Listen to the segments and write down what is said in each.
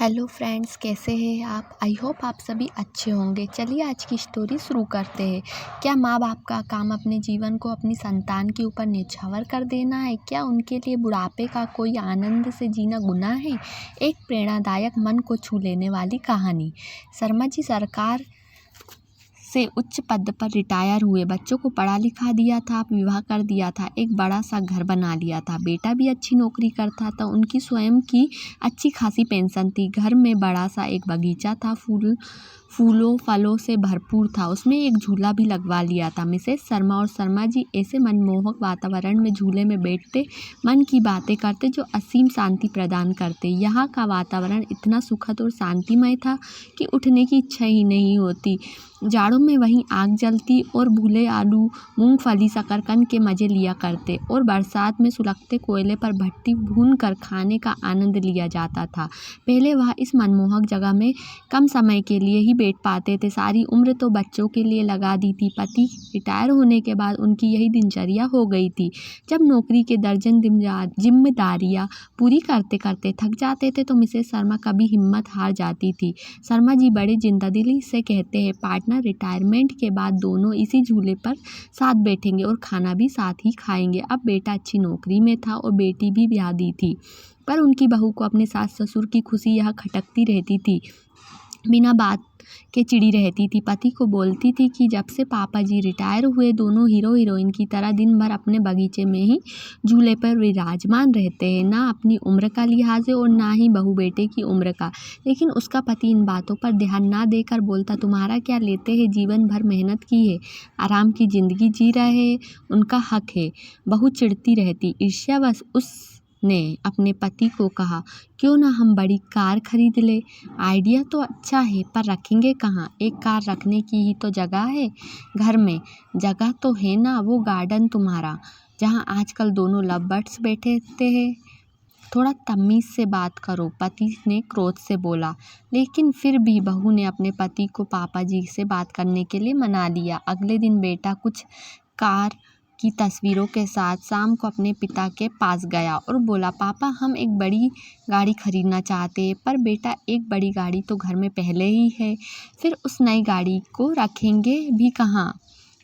Hello friends, कैसे हैं आप। आई होप आप सभी अच्छे होंगे। चलिए आज की स्टोरी शुरू करते हैं। क्या माँ बाप का काम अपने जीवन को अपनी संतान के ऊपर न्यौछावर कर देना है? क्या उनके लिए बुढ़ापे का कोई आनंद से जीना गुनाह है? एक प्रेरणादायक मन को छू लेने वाली कहानी। शर्मा जी सरकार से उच्च पद पर रिटायर हुए, बच्चों को पढ़ा लिखा दिया था, विवाह कर दिया था, एक बड़ा सा घर बना लिया था, बेटा भी अच्छी नौकरी करता था, उनकी स्वयं की अच्छी खासी पेंशन थी। घर में बड़ा सा एक बगीचा था, फूलों फलों से भरपूर था, उसमें एक झूला भी लगवा लिया था। मिसेस शर्मा और शर्मा जी ऐसे मनमोहक वातावरण में झूले में बैठते, मन की बातें करते जो असीम शांति प्रदान करते। यहाँ का वातावरण इतना सुखद और शांतिमय था कि उठने की इच्छा ही नहीं होती। जाड़ों में वहीं आग जलती और भूले आलू, मूंगफली, शकरकंद के मज़े लिया करते, और बरसात में सुलगते कोयले पर भट्टी भून कर खाने का आनंद लिया जाता था। पहले वह इस मनमोहक जगह में कम समय के लिए ही बैठ पाते थे, सारी उम्र तो बच्चों के लिए लगा दी थी। पति रिटायर होने के बाद उनकी यही दिनचर्या हो गई थी। जब नौकरी के दर्जन जिम्मेदारियां पूरी करते करते थक जाते थे तो मिसेस शर्मा कभी हिम्मत हार जाती थी। शर्मा जी बड़े जिंदादिली से कहते हैं, पार्टनर रिटायरमेंट के बाद दोनों इसी झूले पर साथ बैठेंगे और खाना भी साथ ही खाएंगे। अब बेटा अच्छी नौकरी में था और बेटी भी ब्याह दी थी, पर उनकी बहू को अपने सास ससुर की खुशी यहाँ खटकती रहती थी, बिना बात के चिड़ी रहती थी। पति को बोलती थी कि जब से पापा जी रिटायर हुए दोनों हीरो हीरोइन की तरह दिन भर अपने बगीचे में ही झूले पर विराजमान रहते हैं। ना अपनी उम्र का लिहाज है और ना ही बहू बेटे की उम्र का। लेकिन उसका पति इन बातों पर ध्यान ना देकर बोलता, तुम्हारा क्या लेते हैं, जीवन भर मेहनत की है, आराम की जिंदगी जी रहे, उनका हक है। बहू चिढ़ती रहती। ईर्ष्यावश उसने अपने पति को कहा, क्यों ना हम बड़ी कार खरीद ले। आइडिया तो अच्छा है, पर रखेंगे कहाँ? एक कार रखने की ही तो जगह है घर में। जगह तो है ना, वो गार्डन तुम्हारा जहाँ आजकल दोनों लव बर्ड्स बैठे हैं। थोड़ा तमीज़ से बात करो, पति ने क्रोध से बोला। लेकिन फिर भी बहू ने अपने पति को पापा जी से बात करने के लिए मना लिया। अगले दिन बेटा कुछ कार की तस्वीरों के साथ शाम को अपने पिता के पास गया और बोला, पापा हम एक बड़ी गाड़ी खरीदना चाहते हैं। पर बेटा, एक बड़ी गाड़ी तो घर में पहले ही है, फिर उस नई गाड़ी को रखेंगे भी कहाँ?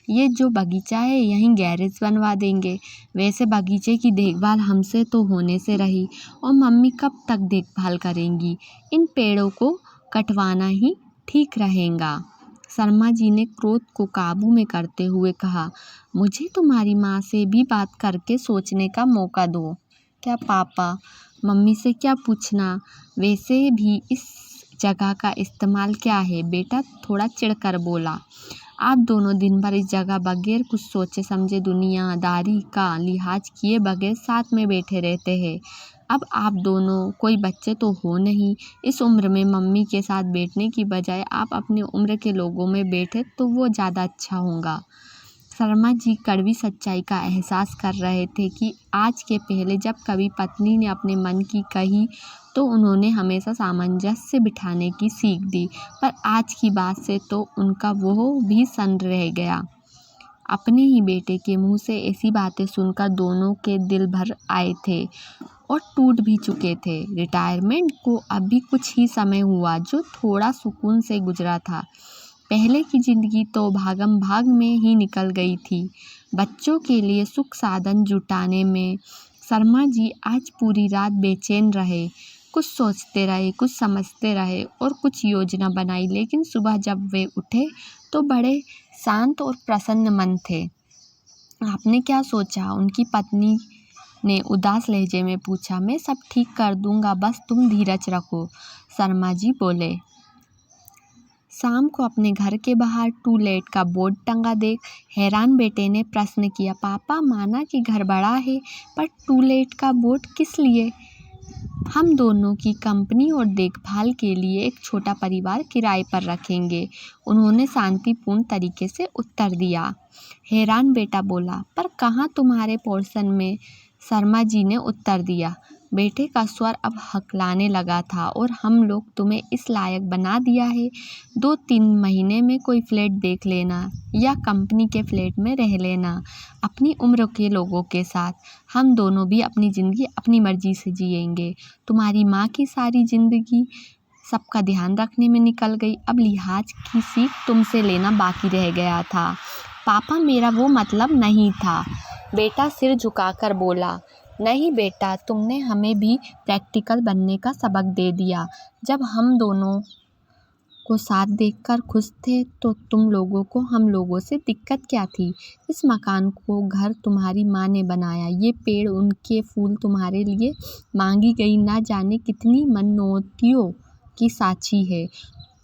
ये जो बगीचा है यहीं गैरेज बनवा देंगे। वैसे बगीचे की देखभाल हमसे तो होने से रही, और मम्मी कब तक देखभाल करेंगी? इन पेड़ों को कटवाना ही ठीक रहेगा। शर्मा जी ने क्रोध को काबू में करते हुए कहा, मुझे तुम्हारी माँ से भी बात करके सोचने का मौका दो। क्या पापा, मम्मी से क्या पूछना? वैसे भी इस जगह का इस्तेमाल क्या है? बेटा थोड़ा चिढ़कर बोला। आप दोनों दिन भर इस जगह बगैर कुछ सोचे समझे, दुनियादारी का लिहाज किए बगैर साथ में बैठे रहते हैं। अब आप दोनों कोई बच्चे तो हो नहीं। इस उम्र में मम्मी के साथ बैठने की बजाय आप अपने उम्र के लोगों में बैठे तो वो ज़्यादा अच्छा होगा। शर्मा जी कड़वी सच्चाई का एहसास कर रहे थे कि आज के पहले जब कभी पत्नी ने अपने मन की कही तो उन्होंने हमेशा सामंजस्य बिठाने की सीख दी, पर आज की बात से तो उनका वो भी सन रह गया। अपने ही बेटे के मुंह से ऐसी बातें सुनकर दोनों के दिल भर आए थे और टूट भी चुके थे। रिटायरमेंट को अभी कुछ ही समय हुआ जो थोड़ा सुकून से गुजरा था। पहले की जिंदगी तो भागम भाग में ही निकल गई थी। बच्चों के लिए सुख साधन जुटाने में शर्मा जी आज पूरी रात बेचैन रहे। कुछ सोचते रहे, कुछ समझते रहे और कुछ योजना बनाई। लेकिन सुबह जब वे उठे तो बड़े शांत और प्रसन्न मन थे। आपने क्या सोचा? उनकी पत्नी ने उदास लहजे में पूछा। मैं सब ठीक कर दूंगा, बस तुम धीरज रखो, शर्मा जी बोले। शाम को अपने घर के बाहर टू लेट का बोर्ड टंगा देख हैरान बेटे ने प्रश्न किया, पापा माना कि घर बड़ा है, पर टू लेट का बोर्ड किस लिए? हम दोनों की कंपनी और देखभाल के लिए एक छोटा परिवार किराए पर रखेंगे, उन्होंने शांतिपूर्ण तरीके से उत्तर दिया। हैरान बेटा बोला, पर कहाँ तुम्हारे पोर्शन में? शर्मा जी ने उत्तर दिया। बेटे का स्वर अब हकलाने लगा था, और हम लोग तुम्हें इस लायक बना दिया है, 2-3 महीने में कोई फ्लैट देख लेना या कंपनी के फ्लैट में रह लेना अपनी उम्र के लोगों के साथ। हम दोनों भी अपनी ज़िंदगी अपनी मर्जी से जिएंगे। तुम्हारी माँ की सारी ज़िंदगी सबका ध्यान रखने में निकल गई। अब लिहाज की सीख तुमसे लेना बाकी रह गया था। पापा, मेरा वो मतलब नहीं था। बेटा सिर झुकाकर बोला। नहीं बेटा, तुमने हमें भी प्रैक्टिकल बनने का सबक दे दिया। जब हम दोनों को साथ देखकर खुश थे तो तुम लोगों को हम लोगों से दिक्कत क्या थी। इस मकान को घर तुम्हारी माँ ने बनाया। ये पेड़, उनके फूल तुम्हारे लिए मांगी गई ना जाने कितनी मनौतियों की साक्षी है।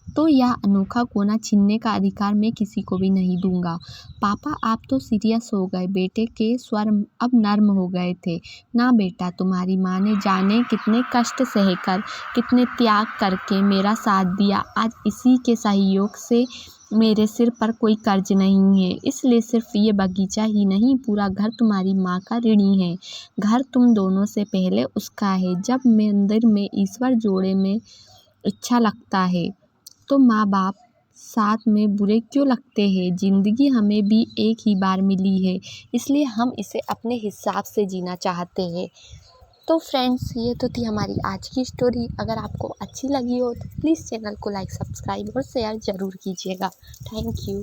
तो यह अनोखा कोना छीनने का अधिकार मैं किसी को भी नहीं दूंगा। पापा, आप तो सीरियस हो गए। बेटे के स्वर अब नर्म हो गए थे। ना बेटा, तुम्हारी माँ ने जाने कितने कष्ट सहकर, कितने त्याग करके मेरा साथ दिया। आज इसी के सहयोग से मेरे सिर पर कोई कर्ज नहीं है। इसलिए सिर्फ ये बगीचा ही नहीं, पूरा घर तुम्हारी माँ का ऋणी है। घर तुम दोनों से पहले उसका है। जब मंदिर में ईश्वर जोड़े में अच्छा लगता है तो माँ बाप साथ में बुरे क्यों लगते हैं। ज़िंदगी हमें भी एक ही बार मिली है, इसलिए हम इसे अपने हिसाब से जीना चाहते हैं। तो फ्रेंड्स, ये तो थी हमारी आज की स्टोरी। अगर आपको अच्छी लगी हो तो प्लीज़ चैनल को लाइक, सब्सक्राइब और शेयर ज़रूर कीजिएगा। Thank you.